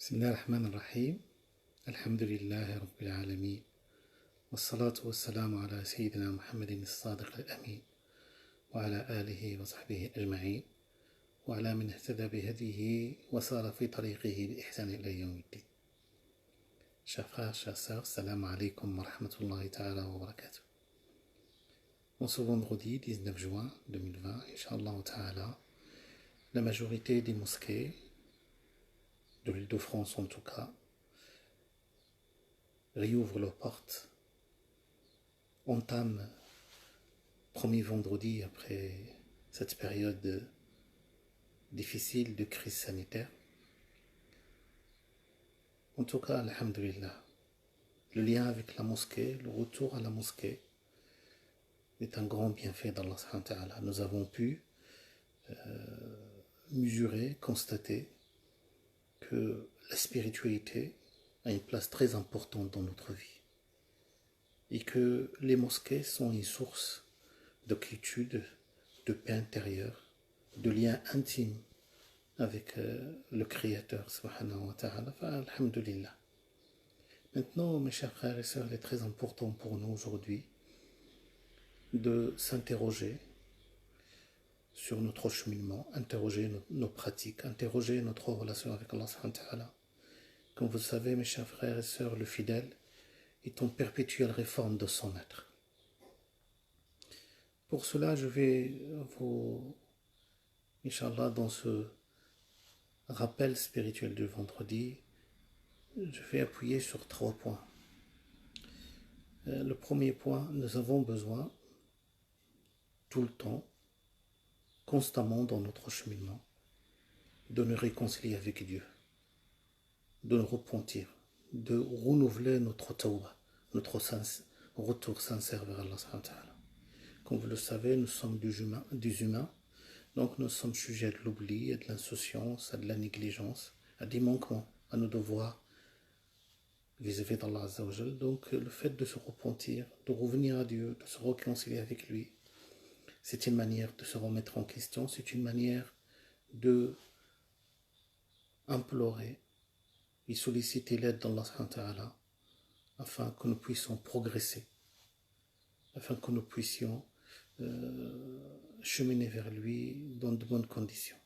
بسم الله الرحمن الرحيم. الحمد لله رب العالمين، والصلاة والسلام على سيدنا محمد الصادق الأمين وعلى آله وصحبه أجمعين وعلى من اهتدى بهديه وسار في طريقه بإحسان إلى يوم الدين. Chers frères, chers sœurs, salam alaikum wa rahmatullahi ta'ala wa barakatuh. En ce vendredi 19 juin 2020, Inch'Allah ta'ala, la majorité des mosquées de l'Île-de-France en tout cas réouvrent leurs portes, entament premier vendredi après cette période difficile de crise sanitaire. En tout cas, alhamdulillah, le lien avec la mosquée, le retour à la mosquée est un grand bienfait d'Allah subhanahu wa ta'ala. Nous avons pu mesurer, constater que la spiritualité a une place très importante dans notre vie et que les mosquées sont une source de quiétude, de paix intérieure, de lien intime avec le Créateur subhanahu wa ta'ala. Alhamdulillah. Maintenant, mes chers frères et sœurs, il est très important pour nous aujourd'hui de s'interroger sur notre cheminement, interroger nos pratiques, interroger notre relation avec Allah subhanahu wa ta'ala. Comme vous le savez, mes chers frères et sœurs, le fidèle est en perpétuelle réforme de son être. Pour cela, je vais vous, Inch'Allah, dans ce rappel spirituel du vendredi, je vais appuyer sur 3 points. Le premier point, nous avons besoin tout le temps, constamment dans notre cheminement, de nous réconcilier avec Dieu, de nous repentir, de renouveler notre tawbah, notre retour sincère vers Allah subhanahu wa ta'ala. Comme vous le savez, nous sommes des humains, donc nous sommes sujets à de l'oubli, à de l'insouciance, à de la négligence, à des manquements, à nos devoirs vis-à-vis d'Allah Azza wa Jal. Donc le fait de se repentir, de revenir à Dieu, de se réconcilier avec lui, c'est une manière de se remettre en question, c'est une manière de implorer et solliciter l'aide d'Allah subhanahu wa ta'ala afin que nous puissions progresser, afin que nous puissions cheminer vers lui dans de bonnes conditions.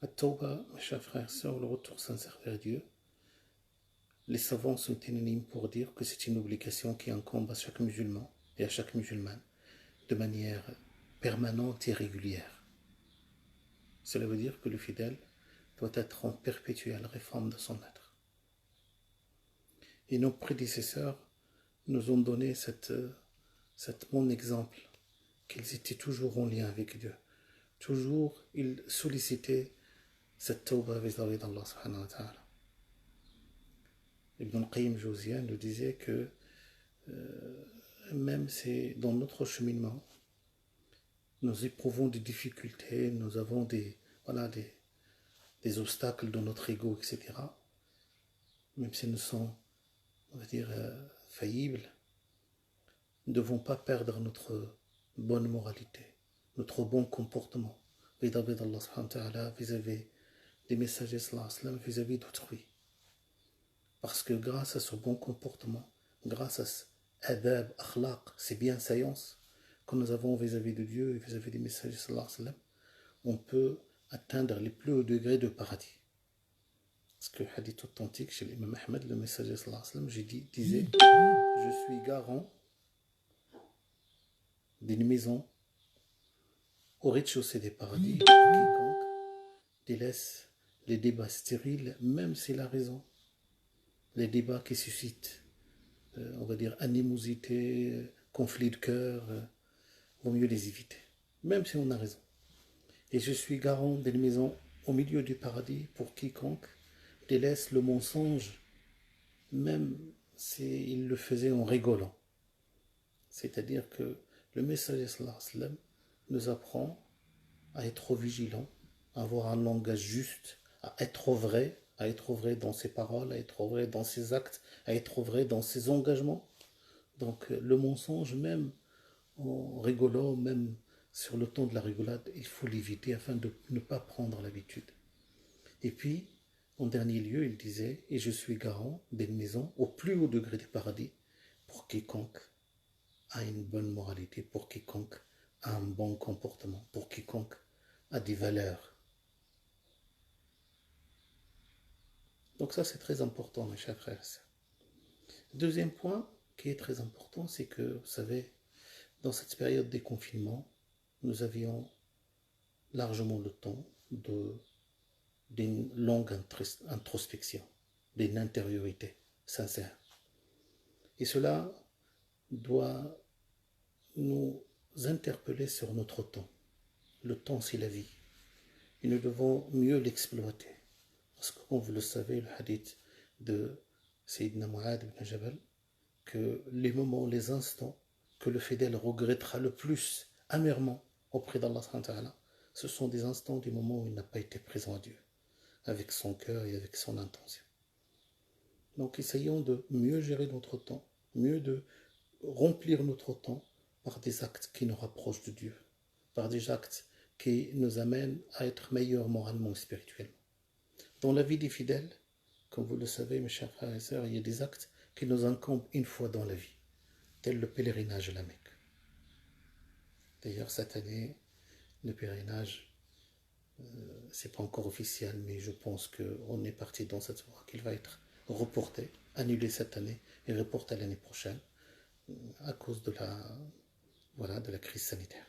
At-Tawbah, mes chers frères et sœurs, le retour sincère vers Dieu, les savants sont unanimes pour dire que c'est une obligation qui incombe à chaque musulman et à chaque musulmane de manière permanente et régulière. Cela veut dire que le fidèle doit être en perpétuelle réforme de son être. Et nos prédécesseurs nous ont donné cet bon exemple, qu'ils étaient toujours en lien avec Dieu. Toujours, ils sollicitaient cette tawbah vis-à-vis d'Allah subhanahu wa ta'ala. Ibn al-Qayyim Jawziyya nous disait que même c'est dans notre cheminement, nous éprouvons des difficultés, nous avons des obstacles dans notre ego, etc. Même si nous sommes, on va dire, faillibles, nous ne devons pas perdre notre bonne moralité, notre bon comportement vis-à-vis d'Allah subhanahu wa ta'ala, vis-à-vis des messagers sallallahu alayhi wa sallam, vis-à-vis d'autrui. Parce que grâce à ce bon comportement, grâce à ce adab, akhlaq, ces bienséances que nous avons vis-à-vis de Dieu et vis-à-vis des messagers sallallahu alayhi wa sallam, on peut atteindre les plus hauts degrés de paradis. Parce que le hadith authentique chez l'imam Ahmed, le messager sallallahu alayhi wa sallam, disait: je suis garant d'une maison au rez-de-chaussée des paradis pour quiconque délaisse les débats stériles, même s'il a raison. Les débats qui suscitent, on va dire, animosité, conflit de cœur, vaut mieux les éviter, même si on a raison. Et je suis garant d'une maison au milieu du paradis pour quiconque délaisse le mensonge, même s'il le faisait en rigolant. C'est-à-dire que le messager sallallahu alayhi wa sallam nous apprend à être vigilant, à avoir un langage juste, à être vrai dans ses paroles, à être vrai dans ses actes, à être vrai dans ses engagements. Donc le mensonge, même en rigolant, même sur le ton de la rigolade, il faut l'éviter afin de ne pas prendre l'habitude. Et puis, En dernier lieu, il disait, et je suis garant d'une maison au plus haut degré du paradis pour quiconque a une bonne moralité, pour quiconque a un bon comportement, pour quiconque a des valeurs. Donc ça, c'est très important, mes chers frères. Deuxième point qui est très important, c'est que, vous savez, dans cette période des confinements, nous avions largement le temps d'une longue introspection, d'une intériorité sincère. Et cela doit nous interpeller sur notre temps. Le temps, c'est la vie. Et nous devons mieux l'exploiter. Parce que, comme vous le savez, le hadith de Sayyidina Mu'adh ibn Jabal, que les moments, les instants que le fidèle regrettera le plus amèrement auprès d'Allah, ce sont des instants du moment où il n'a pas été présent à Dieu, avec son cœur et avec son intention. Donc essayons de mieux gérer notre temps, mieux de remplir notre temps par des actes qui nous rapprochent de Dieu, par des actes qui nous amènent à être meilleurs moralement et spirituellement. Dans la vie des fidèles, comme vous le savez, mes chers frères et sœurs, il y a des actes qui nous incombent une fois dans la vie, tel le pèlerinage à la Mecque. D'ailleurs, cette année, le pèlerinage, c'est pas encore officiel, mais je pense qu'on est parti dans cette voie, qu'il va être reporté, annulé cette année et reporté l'année prochaine à cause de la crise sanitaire.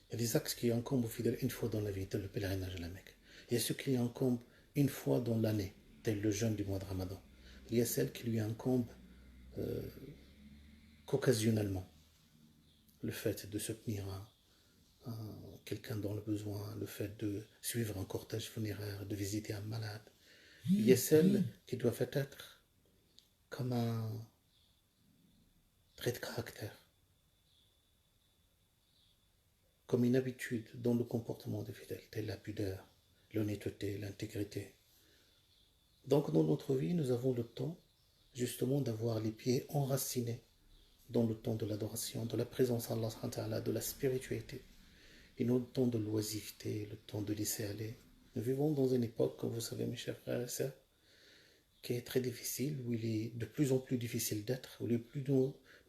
Il y a des actes qui incombent aux fidèles une fois dans la vie, tel le pèlerinage à la Mecque. Il y a ceux qui incombent une fois dans l'année, tel le jeûne du mois de Ramadan. Il y a celles qui lui incombent qu'occasionnellement. Le fait de soutenir quelqu'un dans le besoin, le fait de suivre un cortège funéraire, de visiter un malade. Il y a celles qui doivent être comme un trait de caractère, comme une habitude dans le comportement des fidèles, telle la pudeur, l'honnêteté, l'intégrité. Donc dans notre vie, nous avons le temps justement d'avoir les pieds enracinés dans le temps de l'adoration, de la présence à Allah, de la spiritualité, et non le temps de l'oisiveté, le temps de laisser aller. Nous vivons dans une époque, comme vous savez mes chers frères et sœurs, qui est très difficile, où il est de plus en plus difficile d'être, où il est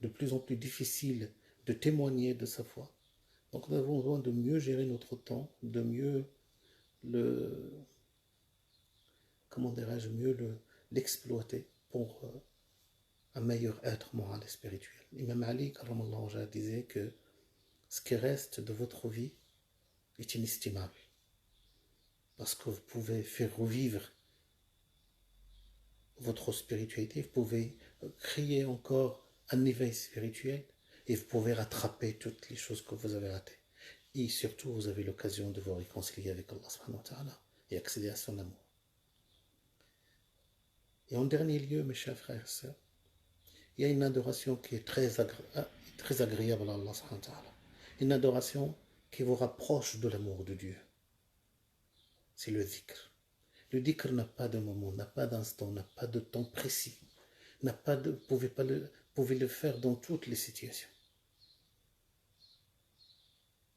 de plus en plus difficile de témoigner de sa foi. Donc nous avons besoin de mieux gérer notre temps, de mieux l'exploiter pour un meilleur être moral et spirituel. Imam Ali, karramallahu wajhah, disait que ce qui reste de votre vie est inestimable, parce que vous pouvez faire revivre votre spiritualité, vous pouvez créer encore un éveil spirituel et vous pouvez rattraper toutes les choses que vous avez ratées. Et surtout, vous avez l'occasion de vous réconcilier avec Allah subhanahu wa ta'ala et accéder à son amour. Et en dernier lieu, mes chers frères et sœurs, il y a une adoration qui est très agréable à Allah subhanahu wa ta'ala. Une adoration qui vous rapproche de l'amour de Dieu. C'est le dhikr. Le dhikr n'a pas de moment, n'a pas d'instant, n'a pas de temps précis. Vous pouvez le faire dans toutes les situations.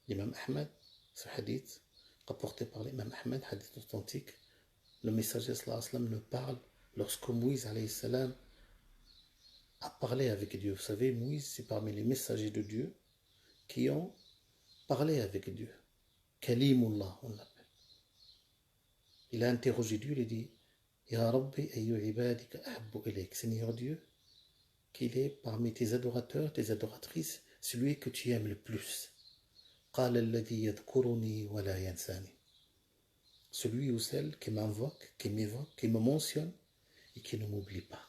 L'imam Ahmed, ce hadith, rapporté par l'imam Ahmed, hadith authentique, le messager sallallahu alayhi wa sallam nous parle lorsque Moïse alayhi salam a parlé avec Dieu. Vous savez, Moïse, c'est parmi les messagers de Dieu qui ont parlé avec Dieu. Kalimullah, on l'appelle. Il a interrogé Dieu, il a dit Ya Rabbi ayyu ibadika ahabbu ilayk. Seigneur Dieu, qu'il est parmi tes adorateurs, tes adoratrices, celui que tu aimes le plus. Qala alladhi yadhkuruni wa la yansani. Celui ou celle qui m'invoque, qui m'évoque, qui me mentionne et qui ne m'oublie pas.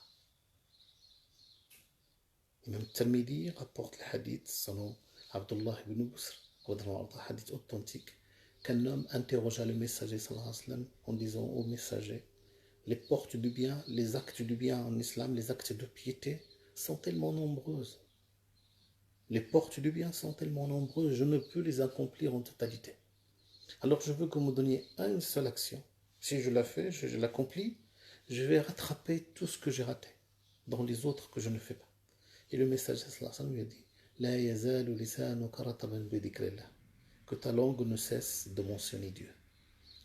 Imam Tirmidhi rapporte le hadith selon Abdullah ibn Busr, hadith authentique, qu'un homme interrogea le messager sallallahu alayhi wa sallam en disant au messager, les portes du bien, les actes du bien en islam, les actes de piété sont tellement nombreuses. Les portes du bien sont tellement nombreuses, je ne peux les accomplir en totalité. Alors je veux que vous me donniez une seule action. Si je la fais, je l'accomplis, je vais rattraper tout ce que j'ai raté dans les autres que je ne fais pas. Et le messager sallallahu alayhi wa sallam lui a dit, La yazalu lisanuka rataban bi dhikrillah. Que ta langue ne cesse de mentionner Dieu.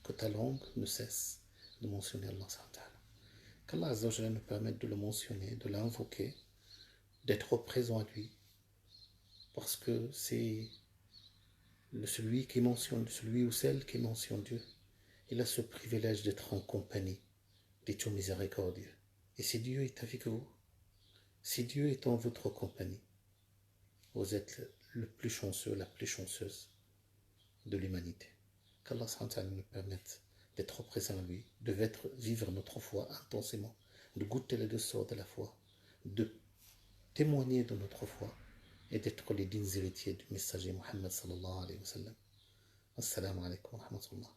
Que ta langue ne cesse de mentionner Allah subhanahu wa ta'ala. Qu'Allah Azza wa Jalla nous permette de le mentionner, de l'invoquer, d'être présent à lui, parce que c'est celui qui mentionne, celui ou celle qui mentionne Dieu, il a ce privilège d'être en compagnie des tout miséricordieux. Et si Dieu est avec vous, si Dieu est en votre compagnie, vous êtes le plus chanceux, la plus chanceuse de l'humanité. Qu'Allah nous permette d'être présent à lui, de vivre notre foi intensément, de goûter les deux sorts de la foi, de témoigner de notre foi et d'être les dignes héritiers du messager Muhammad sallallahu alayhi wa sallam. Assalamu alaikum wa rahmatullah.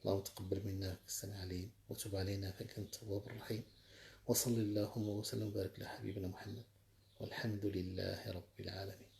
اللهم تقبل منا انك السميع العليم وتب علينا فانك انت التواب الرحيم وصل اللهم وسلم وبارك على حبيبنا محمد والحمد لله رب العالمين.